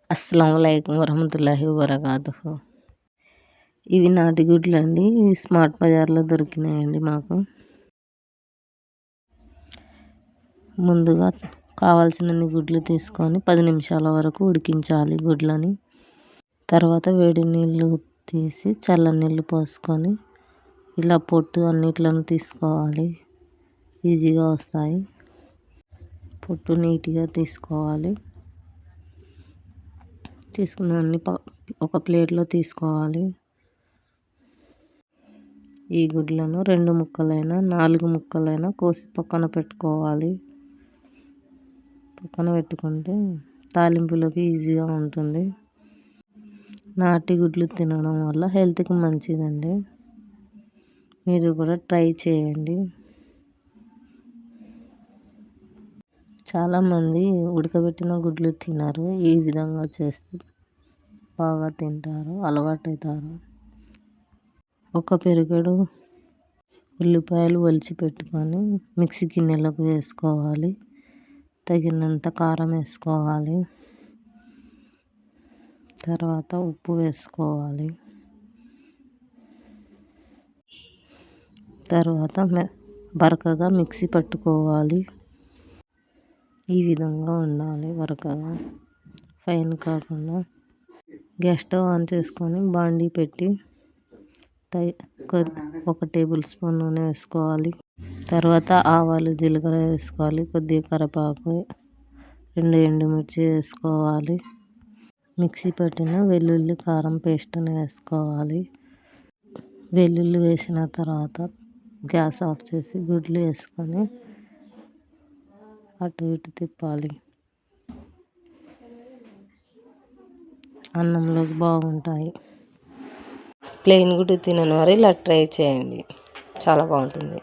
అస్సలాముఅలైకుం వరహమతుల్లాహి వబరకాతుహు. ఇవి నాటి గుడ్లు అండి. ఇవి స్మార్ట్ బజార్లో దొరికినాయండి మాకు. ముందుగా కావాల్సినన్ని గుడ్లు తీసుకొని 10 నిమిషాల వరకు ఉడికించాలి గుడ్లని. తర్వాత వేడి నీళ్ళు తీసి చల్లని నీళ్ళు పోసుకొని ఇలా పొట్టు అన్నిట్లను తీసుకోవాలి. ఈజీగా వస్తాయి. పొట్టు నీట్గా తీసుకోవాలి. తీసుకున్న అన్ని ఒక ప్లేట్లో తీసుకోవాలి. ఈ గుడ్లను 2 ముక్కలైనా 4 ముక్కలైనా కోసి పక్కన పెట్టుకోవాలి. పక్కన పెట్టుకుంటే తాలింపులోకి ఈజీగా ఉంటుంది. నాటి గుడ్లు తినడం వల్ల హెల్త్కి మంచిదండి. మీరు కూడా ట్రై చేయండి. చాలామంది ఉడకబెట్టిన గుడ్లు తినరు. ఈ విధంగా చేస్తే బాగా తింటారు, అలవాటవుతారు. ఒక పెరిగెడు ఉల్లిపాయలు ఒలిచి పెట్టుకొని మిక్సీ గిన్నెలోకి వేసుకోవాలి. తగినంత కారం వేసుకోవాలి. తర్వాత ఉప్పు వేసుకోవాలి. తర్వాత బరకగా మిక్సీ పట్టుకోవాలి. ఈ విధంగా ఉండాలి బరకగా, ఫైన్ కాకుండా. గ్యాస్ స్టవ్ ఆన్ చేసుకొని బాండీ పెట్టి 1 టేబుల్ స్పూన్ నూనె వేసుకోవాలి. తర్వాత ఆవాలు జీలకర్ర వేసుకోవాలి. కొద్దిగా కరివేపాకు, 2 ఎండుమిర్చి వేసుకోవాలి. మిక్సీ పట్టిన వెల్లుల్లి కారం పేస్ట్ని వేసుకోవాలి. వెల్లుల్లి వేసిన తర్వాత గ్యాస్ ఆఫ్ చేసి గుడ్లు వేసుకొని అటు ఇటు తిప్పాలి. అన్నంలోకి బాగుంటాయి. ప్లెయిన్ గుడ్డు తినని వారు ఇలా ట్రై చేయండి, చాలా బాగుంటుంది.